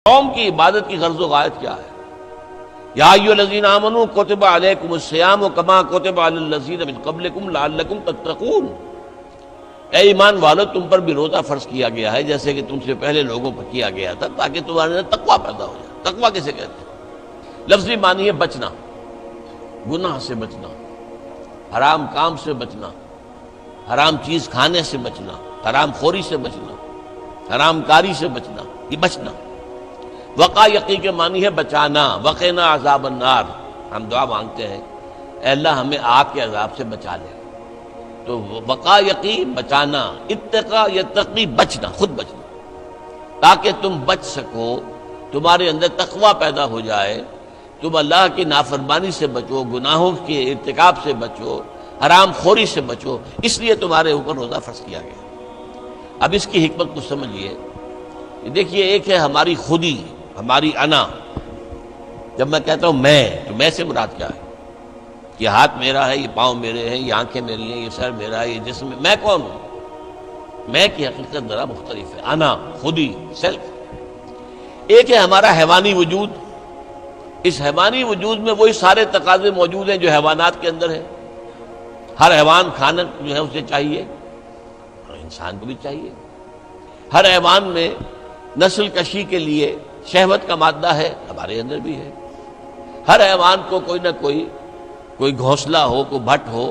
قوم کی عبادت کی غرض و غایت کیا ہے؟ یا ایھا الذین آمنوا کتب علیکم الصیام کما کتب علی الذین من قبلکم لعلکم تتقون، اے ایمان والو تم پر بھی روزہ فرض کیا گیا ہے جیسے کہ تم سے پہلے لوگوں پر کیا گیا تھا تاکہ تمہارے اندر تقویٰ پیدا ہو جائے۔ تقویٰ کسے کہتے ہیں؟ لفظی معنی ہے بچنا، گناہ سے بچنا، حرام کام سے بچنا، حرام چیز کھانے سے بچنا، حرام خوری سے بچنا، حرام کاری سے بچنا، یہ بچنا۔ وقا یقی کے معنی ہے بچانا، وقنا عذاب النار، ہم دعا مانگتے ہیں اے اللہ ہمیں آگ کے عذاب سے بچا لے۔ تو وقا یقی بچانا، اتقا یتقی بچنا، خود بچنا، تاکہ تم بچ سکو، تمہارے اندر تقویٰ پیدا ہو جائے، تم اللہ کی نافرمانی سے بچو، گناہوں کے ارتکاب سے بچو، حرام خوری سے بچو، اس لیے تمہارے اوپر روزہ فرض کیا گیا۔ اب اس کی حکمت کو سمجھیے۔ دیکھیے ایک ہے ہماری خودی، ہماری انا۔ جب میں کہتا ہوں میں، تو میں سے مراد کیا ہے؟ یہ ہاتھ میرا ہے، یہ پاؤں میرے ہیں، یہ آنکھیں میری ہیں، یہ سر میرا ہے، یہ جسم، میں کون ہوں؟ میں کی حقیقت ذرا مختلف ہے، انا، خودی، سیلف۔ ایک ہے ہمارا حیوانی وجود، اس حیوانی وجود میں وہی سارے تقاضے موجود ہیں جو حیوانات کے اندر ہیں۔ ہر حیوان کھانا جو ہے اسے چاہیے، اور انسان کو بھی چاہیے۔ ہر حیوان میں نسل کشی کے لیے شہوت کا مادہ ہے، ہمارے اندر بھی ہے۔ ہر حیوان کو کوئی نہ کوئی گھونسلہ ہو، کوئی بھٹ ہو،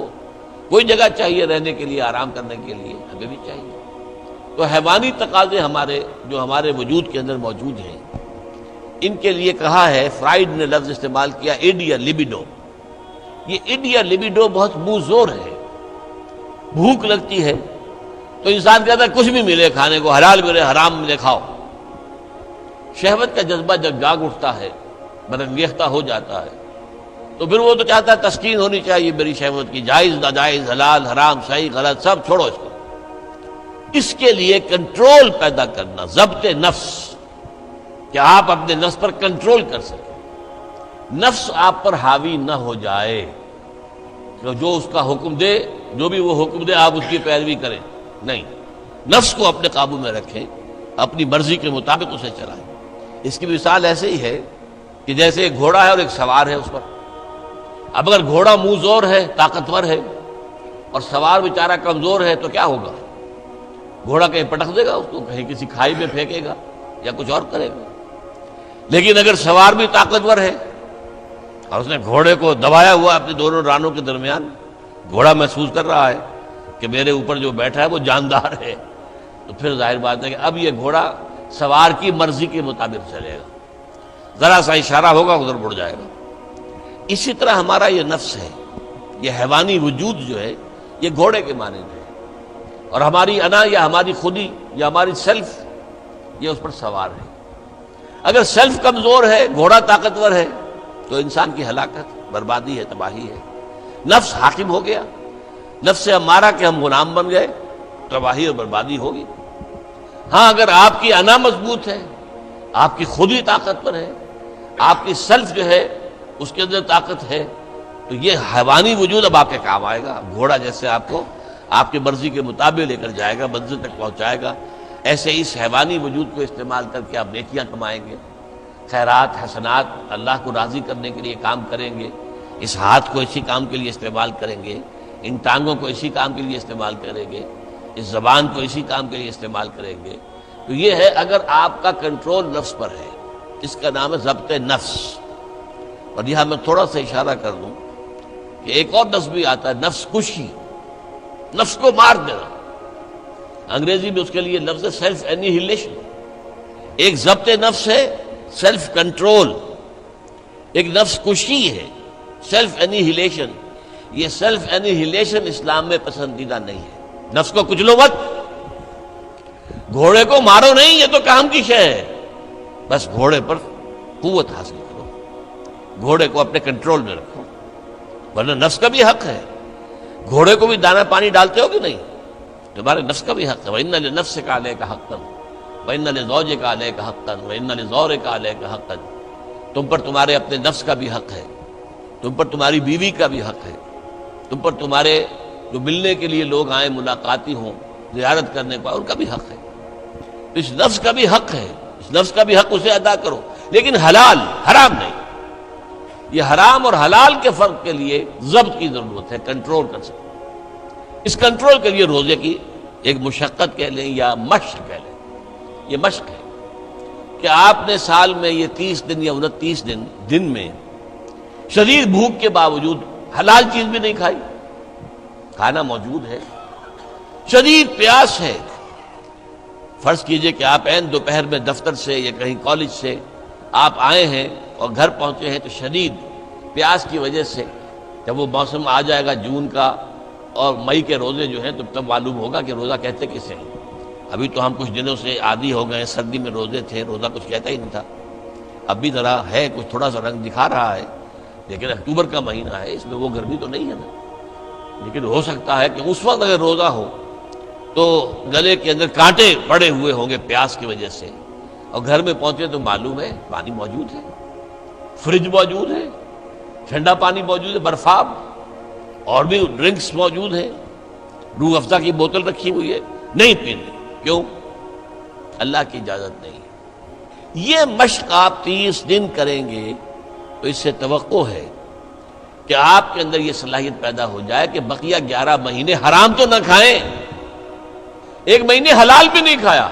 کوئی جگہ چاہیے رہنے کے لیے، آرام کرنے کے لیے، ہمیں بھی چاہیے۔ تو حیوانی تقاضے جو ہمارے وجود کے اندر موجود ہیں، ان کے لیے کہا ہے، فرائیڈ نے لفظ استعمال کیا ایڈیا لبیڈو۔ یہ ایڈیا لبیڈو بہت منہ زور ہے۔ بھوک لگتی ہے تو انسان کہتا ہے کچھ بھی ملے کھانے کو، حلال ملے حرام ملے کھاؤ۔ شہوت کا جذبہ جب جاگ اٹھتا ہے، برانگیختہ ہو جاتا ہے، تو پھر وہ تو چاہتا ہے تسکین ہونی چاہیے میری شہوت کی، جائز ناجائز، حلال حرام، صحیح غلط سب چھوڑو اس کو۔ اس کے لیے کنٹرول پیدا کرنا، ضبط نفس، کہ آپ اپنے نفس پر کنٹرول کر سکیں، نفس آپ پر حاوی نہ ہو جائے، جو اس کا حکم دے، جو بھی وہ حکم دے آپ اس کی پیروی کریں، نہیں، نفس کو اپنے قابو میں رکھیں، اپنی مرضی کے مطابق اسے چلائیں۔ اس کی مثال ایسے ہی ہے کہ جیسے ایک گھوڑا ہے اور ایک سوار ہے اس پر۔ اب اگر گھوڑا منہ زور ہے، طاقتور ہے، اور سوار بیچارہ کمزور ہے تو کیا ہوگا؟ گھوڑا کہیں پٹک دے گا اس کو، کہیں کسی کھائی میں پھینکے گا یا کچھ اور کرے گا۔ لیکن اگر سوار بھی طاقتور ہے اور اس نے گھوڑے کو دبایا ہوا اپنے دونوں رانوں کے درمیان، گھوڑا محسوس کر رہا ہے کہ میرے اوپر جو بیٹھا ہے وہ جاندار ہے، تو پھر ظاہر بات ہے کہ اب یہ گھوڑا سوار کی مرضی کے مطابق چلے گا، ذرا سا اشارہ ہوگا ادھر مڑ جائے گا۔ اسی طرح ہمارا یہ نفس ہے، یہ حیوانی وجود جو ہے، یہ گھوڑے کے مانند ہے، اور ہماری انا یا ہماری خودی یا ہماری سیلف یہ اس پر سوار ہے۔ اگر سیلف کمزور ہے، گھوڑا طاقتور ہے، تو انسان کی ہلاکت، بربادی ہے، تباہی ہے۔ نفس حاکم ہو گیا، نفس امارہ کہ ہم غلام بن گئے، تباہی اور بربادی ہوگی۔ ہاں اگر آپ کی انا مضبوط ہے، آپ کی خودی طاقتور ہے، آپ کی سیلف جو ہے اس کے اندر طاقت ہے، تو یہ حیوانی وجود اب آپ کے کام آئے گا۔ گھوڑا جیسے آپ کو آپ کی مرضی کے مطابق لے کر جائے گا، منزل تک پہنچائے گا، ایسے اس حیوانی وجود کو استعمال کر کے آپ نیکیاں کمائیں گے، خیرات حسنات، اللہ کو راضی کرنے کے لیے کام کریں گے۔ اس ہاتھ کو اسی کام کے لیے استعمال کریں گے، ان ٹانگوں کو اسی کام کے لیے استعمال کریں گے، اس زبان کو اسی کام کے لیے استعمال کریں گے۔ تو یہ ہے اگر آپ کا کنٹرول نفس پر ہے، اس کا نام ہے ضبط نفس۔ اور یہاں میں تھوڑا سا اشارہ کر دوں کہ ایک اور نفس بھی آتا ہے، نفس کشی، نفس کو مار دینا۔ انگریزی میں اس کے لیے لفظ ہے سیلف اینیہیلیشن۔ ایک ضبط نفس ہے، سیلف کنٹرول، ایک نفس کشی ہے، سیلف اینیہیلیشن۔ یہ سیلف اینیہیلیشن اسلام میں پسندیدہ نہیں ہے۔ نفس کو کچلو مت، گھوڑے کو مارو نہیں، یہ تو کام کی شے ہے، بس گھوڑے پر قوت حاصل کرو، گھوڑے کو اپنے کنٹرول میں رکھو، ورنہ نفس کا بھی حق ہے۔ گھوڑے کو بھی دانہ پانی ڈالتے ہو کہ نہیں؟ تمہارے نفس کا بھی حق ہے۔ وَإِنَّ لِنَفْسِكَ عَلَيْكَ حَقًّا وَإِنَّ لِزَوْجِكَ عَلَيْكَ حَقًّا وَإِنَّ لِزَوْرِكَ عَلَيْكَ حَقًّا۔ تم پر تمہارے اپنے نفس کا بھی حق ہے، تم پر تمہاری بیوی کا بھی حق ہے، تم پر تمہارے جو ملنے کے لیے لوگ آئیں، ملاقاتی ہوں، زیارت کرنے پائے، ان کا بھی حق ہے۔ اس نفس کا بھی حق ہے۔ اس نفس کا بھی حق اسے ادا کرو، لیکن حلال، حرام نہیں۔ یہ حرام اور حلال کے فرق کے لیے ضبط کی ضرورت ہے، کنٹرول کر سکتے۔ اس کنٹرول کے لیے روزے کی ایک مشقت کہہ لیں یا مشق کہہ لیں، یہ مشق ہے کہ آپ نے سال میں یہ 30 دن یا 29 دن میں شدید بھوک کے باوجود حلال چیز بھی نہیں کھائی، کھانا موجود ہے، شدید پیاس ہے۔ فرض کیجئے کہ آپ عین دوپہر میں دفتر سے یا کہیں کالج سے آپ آئے ہیں اور گھر پہنچے ہیں تو شدید پیاس کی وجہ سے، جب وہ موسم آ جائے گا جون کا اور مئی کے روزے جو ہیں تو تب معلوم ہوگا کہ روزہ کہتے کسے ہیں۔ ابھی تو ہم کچھ دنوں سے عادی ہو گئے ہیں، سردی میں روزے تھے، روزہ کچھ کہتا ہی نہیں تھا۔ اب بھی ذرا ہے، کچھ تھوڑا سا رنگ دکھا رہا ہے، لیکن اکتوبر کا مہینہ ہے، اس میں وہ گرمی تو نہیں ہے نا۔ لیکن ہو سکتا ہے کہ اس وقت اگر روزہ ہو تو گلے کے اندر کانٹے پڑے ہوئے ہوں گے پیاس کی وجہ سے، اور گھر میں پہنچے تو معلوم ہے پانی موجود ہے، فریج موجود ہے، ٹھنڈا پانی موجود ہے، برفاب اور بھی ڈرنکس موجود ہیں، روح افزا کی بوتل رکھی ہوئی ہے، نہیں پینی۔ کیوں؟ اللہ کی اجازت نہیں ہے۔ یہ مشق آپ 30 دن کریں گے تو اس سے توقع ہے کہ آپ کے اندر یہ صلاحیت پیدا ہو جائے کہ بقیہ 11 مہینے حرام تو نہ کھائیں، ایک مہینے حلال بھی نہیں کھایا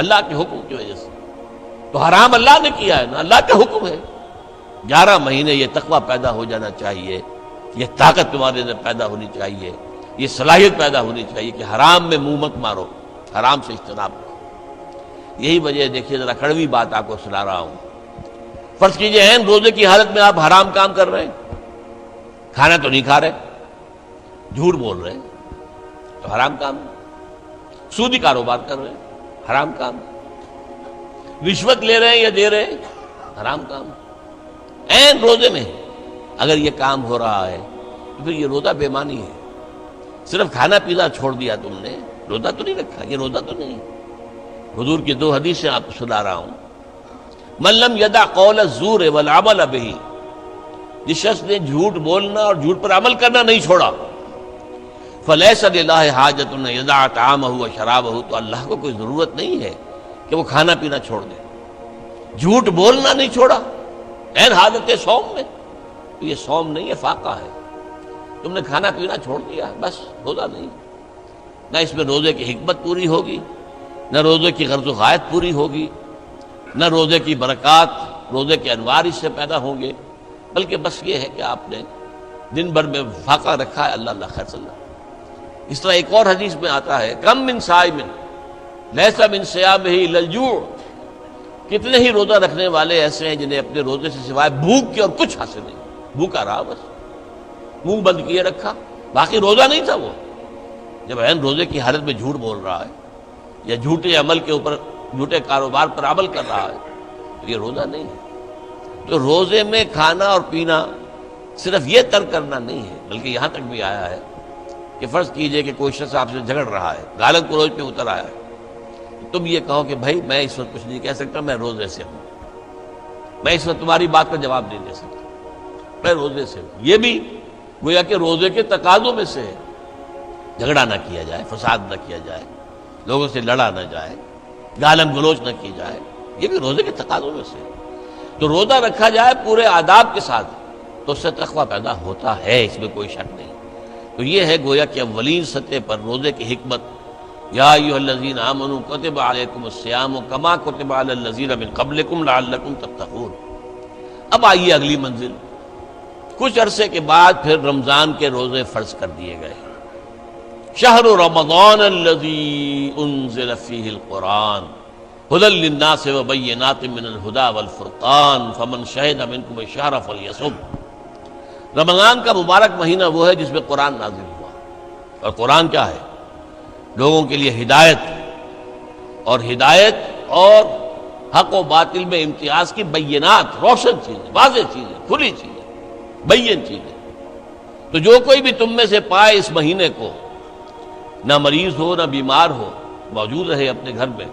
اللہ کے حکم کی وجہ سے، تو حرام اللہ نے کیا ہے نا، اللہ کا حکم ہے۔ 11 مہینے یہ تقویٰ پیدا ہو جانا چاہیے، یہ طاقت تمہارے اندر پیدا ہونی چاہیے، یہ صلاحیت پیدا ہونی چاہیے کہ حرام میں منہ مت مارو، حرام سے اجتناب کرو۔ یہی وجہ ہے، دیکھیے ذرا کڑوی بات آپ کو سنا رہا ہوں۔ فرض کیجئے ہیں روزے کی حالت میں آپ حرام کام کر رہے ہیں، کھانا تو نہیں کھا رہے، جھوٹ بول رہے ہیں تو حرام کام، سودی کاروبار کر رہے ہیں حرام کام، رشوت لے رہے ہیں یا دے رہے ہیں حرام کام۔ عین روزے میں اگر یہ کام ہو رہا ہے تو پھر یہ روزہ بے معنی ہے۔ صرف کھانا پینا چھوڑ دیا تم نے، روزہ تو نہیں رکھا، یہ روزہ تو نہیں۔ حضور کی 2 حدیثیں آپ کو سنا رہا ہوں۔ من لم یدع قول الزور والعمل بہ، جس شخص نے جھوٹ بولنا اور جھوٹ پر عمل کرنا نہیں چھوڑا، فلیس للہ حاجۃ ان یدع طعامہ وشرابہ، تو اللہ کو کوئی ضرورت نہیں ہے کہ وہ کھانا پینا چھوڑ دے۔ جھوٹ بولنا نہیں چھوڑا عین حالت صوم میں، تو یہ صوم نہیں ہے، فاقہ ہے۔ تم نے کھانا پینا چھوڑ دیا، بس روزہ نہیں۔ نہ اس میں روزے کی حکمت پوری ہوگی، نہ روزے کی غرض و غایت پوری ہوگی، نہ روزے کی برکات، روزے کے انوار اس سے پیدا ہوں گے، بلکہ بس یہ ہے کہ آپ نے دن بھر میں فاقہ رکھا ہے، اللہ اللہ خیر صلی اللہ۔ اس طرح ایک اور حدیث میں آتا ہے، کم من صائم لیس من صیامہ الا الجوع، کتنے ہی روزہ رکھنے والے ایسے ہیں جنہیں اپنے روزے سے سوائے بھوک کے اور کچھ حاصل نہیں، بھوکا رہا بس، منہ بند کیے رکھا، باقی روزہ نہیں تھا وہ۔ جب عین روزے کی حالت میں جھوٹ بول رہا ہے یا جھوٹے عمل کے اوپر، جھوٹے کاروبار پر عمل کر رہا ہے تو یہ روزہ نہیں ہے۔ تو روزے میں کھانا اور پینا صرف یہ ترک کرنا نہیں ہے، بلکہ یہاں تک بھی آیا ہے کہ فرض کیجئے کہ کوئی شخص آپ سے جھگڑ رہا ہے، گالن کو روز پہ اتر آیا ہے، تم یہ کہو کہ بھائی میں اس وقت کچھ نہیں کہہ سکتا، میں روزے سے ہوں، میں اس وقت تمہاری بات کا جواب نہیں دے سکتا، میں روزے سے ہوں۔ یہ بھی گویا کہ روزے کے تقاضوں میں سے ہے، جھگڑا نہ کیا جائے، فساد نہ کیا جائے، لوگوں سے لڑا نہ جائے، گالم گلوچ نہ کی جائے، یہ بھی روزے کے تقاضوں میں سے ہے۔ تو روزہ رکھا جائے پورے آداب کے ساتھ تو اس سے تقویٰ پیدا ہوتا ہے، اس میں کوئی شک نہیں۔ تو یہ ہے گویا کہ اولین سطح پر روزے کی حکمت، یا ایھا الذین آمنوا کتب علیکم الصیام کما کتب علی الذین من قبلکم لعلکم تتقون۔ اب آئیے اگلی منزل، کچھ عرصے کے بعد پھر رمضان کے روزے فرض کر دیے گئے۔ شہر رمضان الذی انزل فیہ القرآن ھدی للناس وبینات من الھدی والفرقان فمن شہد منکم الشہر فلیصم۔ رمضان کا مبارک مہینہ وہ ہے جس میں قرآن نازل ہوا، اور قرآن کیا ہے؟ لوگوں کے لیے ہدایت، اور ہدایت اور حق و باطل میں امتیاز کی بینات، روشن چیزیں، واضح چیزیں، کھلی چیزیں، بین چیزیں۔ تو جو کوئی بھی تم میں سے پائے اس مہینے کو، نہ مریض ہو نہ بیمار ہو، موجود رہے اپنے گھر میں،